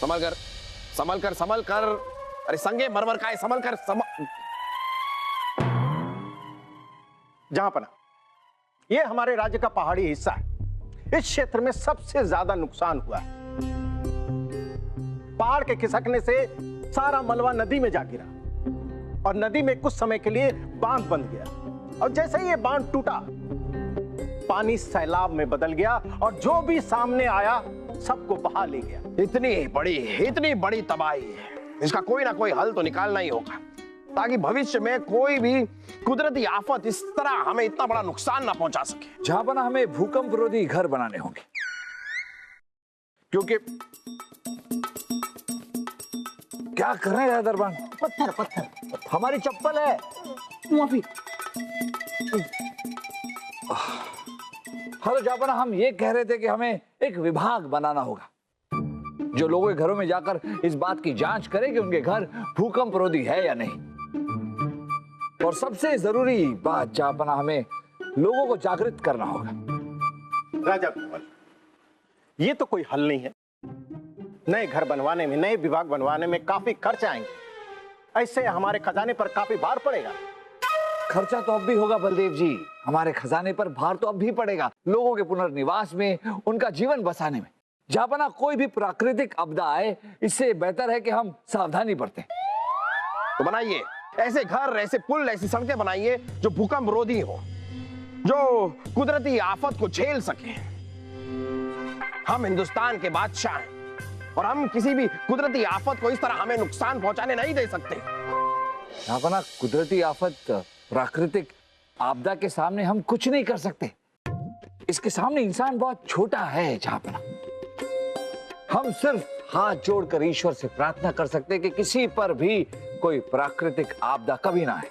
संभल कर, संभल कर, संभल कर। अरे संगे मरमर का है, संभल कर, जहांपना, ये हमारे राज्य का पहाड़ी हिस्सा है। इस क्षेत्र में सबसे ज्यादा नुकसान हुआ है। पहाड़ के खिसकने से सारा मलबा नदी में जा गिरा और नदी में कुछ समय के लिए बांध बन गया। और जैसे ही ये बांध टूटा, पानी सैलाब में बदल गया और जो भी सामने आया सबको बहा ले गया। इतनी बड़ी तबाही, इसका कोई ना कोई हल तो निकालना ही होगा, ताकि भविष्य में कोई भी कुदरती आफत इस तरह हमें इतना बड़ा नुकसान ना पहुंचा सके। जहांपना हमें भूकंप रोधी घर बनाने होंगे, क्योंकि क्या कर रहे हैं दरबान? पत्थर पत्थर, हमारी चप्पल है। माफी। हेलो जहांपना, हम ये कह रहे थे कि हमें एक विभाग बनाना होगा जो लोगों के घरों में जाकर इस बात की जांच करे कि उनके घर भूकंप रोधी है या नहीं। और सबसे जरूरी बात जहांपना, हमें लोगों को जागृत करना होगा। राजा बिरबल, ये तो कोई हल नहीं है। नए घर बनवाने में, नए विभाग बनवाने में काफी खर्च आएंगे। ऐसे हमारे खजाने पर काफी भार पड़ेगा। खर्चा तो अब भी होगा बलदेव जी, हमारे खजाने पर भार तो अब भी पड़ेगा, लोगों के पुनर्निवास में, उनका जीवन बसाने में। जहांपना कोई भी प्राकृतिक आपदा आए, इससे बेहतर है कि हम सावधानी बरतें। तो बनाइए ऐसे घर, ऐसे पुल, ऐसी सड़कें बनाइए जो भूकंप रोधी हो, जो कुदरती आफत को झेल सके। हम हिंदुस्तान के बादशाह हैं और हम किसी भी कुदरती आफत को इस तरह हमें नुकसान पहुंचाने नहीं दे सकते। जहांपना कुदरती आफत, प्राकृतिक आपदा के सामने हम कुछ नहीं कर सकते। इसके सामने इंसान बहुत छोटा है। जहांपना हम सिर्फ हाथ जोड़कर ईश्वर से प्रार्थना कर सकते हैं कि किसी पर भी कोई प्राकृतिक आपदा कभी ना आए।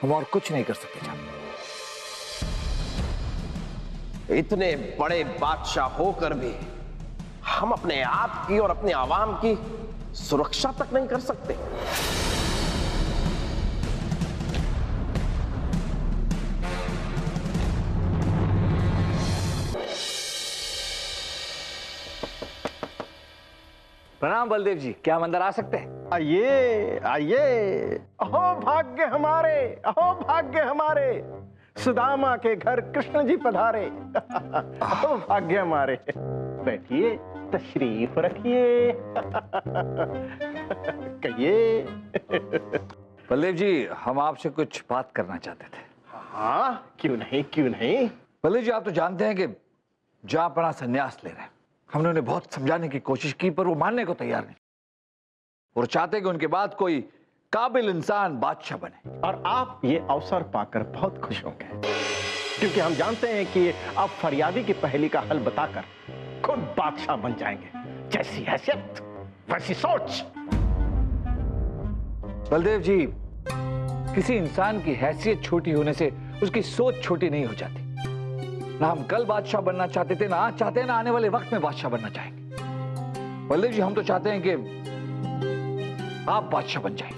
हम और कुछ नहीं कर सकते। इतने बड़े बादशाह होकर भी हम अपने आप की और अपने आवाम की सुरक्षा तक नहीं कर सकते। प्रणाम बलदेव जी, क्या हम अंदर आ सकते हैं? आइए आइए। अहो भाग्य हमारे, अहो भाग्य हमारे, सुदामा के घर कृष्ण जी पधारे। अहो भाग्य हमारे। बैठिए, तशरीफ रखिए। कहिए। बलदेव जी, हम आपसे कुछ बात करना चाहते थे। हाँ, क्यों नहीं, क्यों नहीं। बलदेव जी, आप तो जानते हैं कि जहांपना संन्यास ले रहे हैं। हमने उन्हें बहुत समझाने की कोशिश की, पर वो मानने को तैयार नहीं और चाहते कि उनके बाद कोई काबिल इंसान बादशाह बने। और आप ये अवसर पाकर बहुत खुश होंगे, क्योंकि हम जानते हैं कि आप फरियादी की पहेली का हल बताकर खुद बादशाह बन जाएंगे। जैसी हैसियत वैसी सोच। बलदेव जी, किसी इंसान की हैसियत छोटी होने से उसकी सोच छोटी नहीं हो जाती। ना हम कल बादशाह बनना चाहते थे, ना आज चाहते हैं, ना आने वाले वक्त में बादशाह बनना चाहेंगे। बलदेव जी, हम तो चाहते हैं कि आप बादशाह बन जाएं।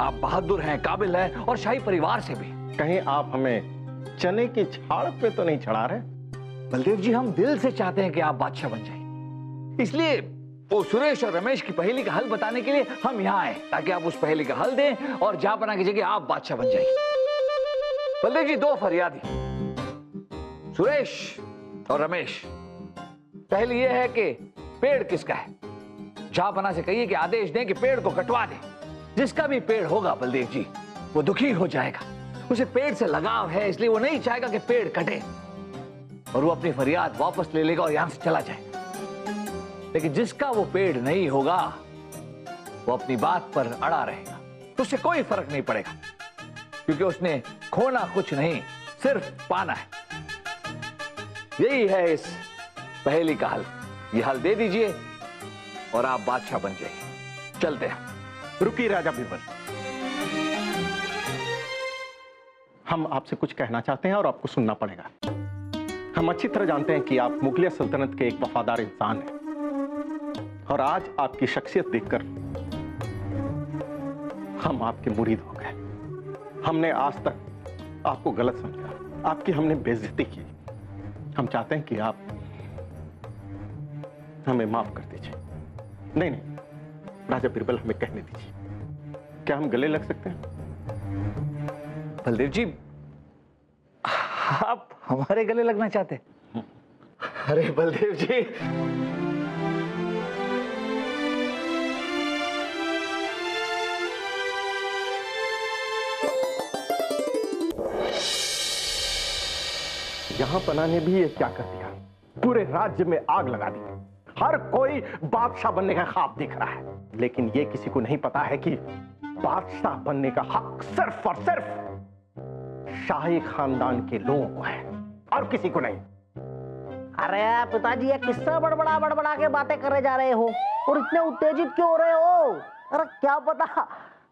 आप बहादुर हैं, काबिल हैं और शाही परिवार से भी। कहीं आप हमें चने की छाड़ पे तो नहीं चढ़ा रहे? बलदेव जी, हम दिल से चाहते हैं कि आप बादशाह बन जाएं। इसलिए वो सुरेश और रमेश की पहेली का हल बताने के लिए हम यहाँ आए, ताकि आप उस पहेली का हल दें और जहांपना की जगह आप बादशाह बन जाइए। बलदेव जी, दो फरियादी, सुरेश और रमेश। पहली यह है कि पेड़ किसका है। जहांपना से कहिए कि आदेश दें कि पेड़ को कटवा दे। जिसका भी पेड़ होगा बलदेव जी, वो दुखी हो जाएगा। उसे पेड़ से लगाव है, इसलिए वो नहीं चाहेगा कि पेड़ कटे और वो अपनी फरियाद वापस ले लेगा और यहां से चला जाए। लेकिन जिसका वो पेड़ नहीं होगा, वो अपनी बात पर अड़ा रहेगा, तो उससे कोई फर्क नहीं पड़ेगा, क्योंकि उसने खोना कुछ नहीं, सिर्फ पाना है। यही है इस पहेली का हल। ये हल दे दीजिए और आप बादशाह बन जाइए। चलते हैं। रुकिए राजा बिरबल, हम आपसे कुछ कहना चाहते हैं और आपको सुनना पड़ेगा। हम अच्छी तरह जानते हैं कि आप मुगलिया सल्तनत के एक वफादार इंसान हैं और आज आपकी शख्सियत देखकर हम आपके मुरीद हो गए। हमने आज तक आपको गलत समझा, आपकी हमने बेइज्जती की। हम चाहते हैं कि आप हमें माफ कर दीजिए। नहीं नहीं, राजा बिरबल, हमें कहने दीजिए। क्या हम गले लग सकते हैं? बलदेव जी, आप हमारे गले लगना चाहते हैं? अरे बलदेव जी, यहां पना ने भी ये क्या कर दिया, पूरे राज्य में आग लगा दी। हर कोई बादशाह बनने का ख्वाब देख रहा है, लेकिन ये किसी को नहीं पता है कि बादशाह बनने का हक सिर्फ और सिर्फ शाही खानदान के लोगों को है और किसी को नहीं। अरे पिताजी, ये किससे बड़बड़ा के बातें करे जा रहे हो और इतने उत्तेजित क्यों हो रहे हो? अरे क्या पता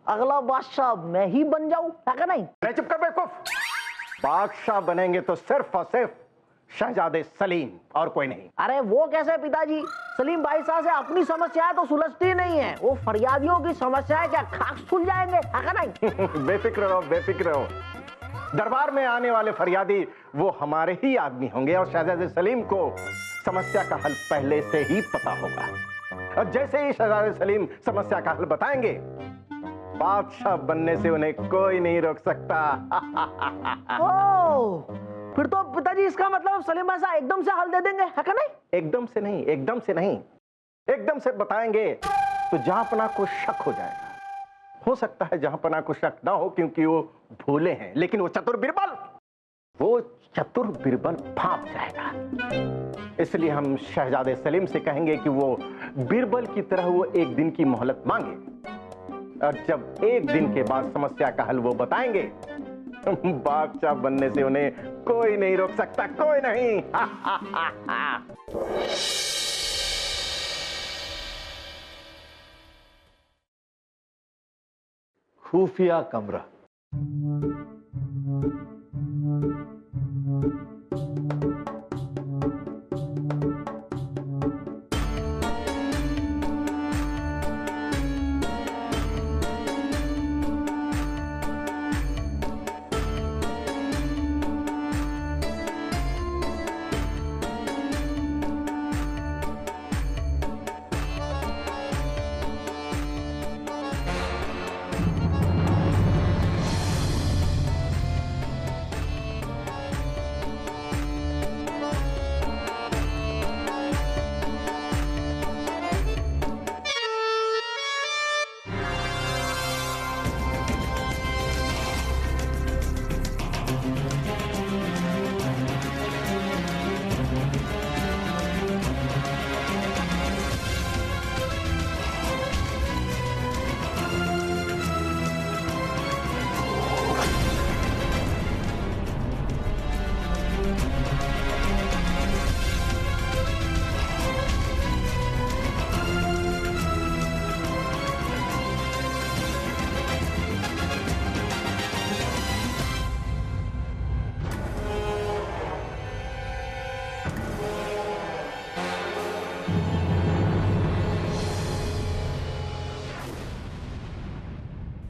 अगला बादशाह मैं ही बन जाऊं, है नहीं? अरे चुप कर बेवकूफ। बादशाह बनेंगे तो सिर्फ और सिर्फ शहजादे सलीम और कोई नहीं। अरे वो कैसे पिताजी? सलीम भाई साहब से अपनी समस्याएं तो सुलझती नहीं है, वो फरियादियों की समस्याएं क्या खाक सुल जाएंगे, है नहीं? बेफिक्र रहो, बेफिक्र रहो। दरबार में आने वाले फरियादी वो हमारे ही आदमी होंगे और शहजादे सलीम को समस्या का हल पहले से ही पता होगा। और जैसे ही शहजादे सलीम समस्या का हल बताएंगे, बादशाह बनने से उन्हें कोई नहीं रोक सकता। ओ, फिर तो पिताजी इसका मतलब सलीम भाई साहब एकदम से हल दे देंगे, है नहीं? एकदम से नहीं, एकदम से नहीं, एकदम से बताएंगे तो जहांपना को शक हो जाएगा। हो सकता है जहांपना को शक ना हो क्योंकि वो भूले हैं, लेकिन वो चतुर बिरबल भाप जाएगा। इसलिए हम शहजादे सलीम से कहेंगे कि वो बिरबल की तरह वो एक दिन की मोहलत मांगे, और जब एक दिन के बाद समस्या का हल वो बताएंगे, बादशाह बनने से उन्हें कोई नहीं रोक सकता, कोई नहीं। खुफिया कमरा।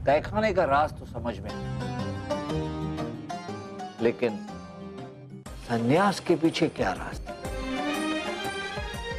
तहखाने का राज तो समझ में आया, लेकिन संन्यास के पीछे क्या राज था?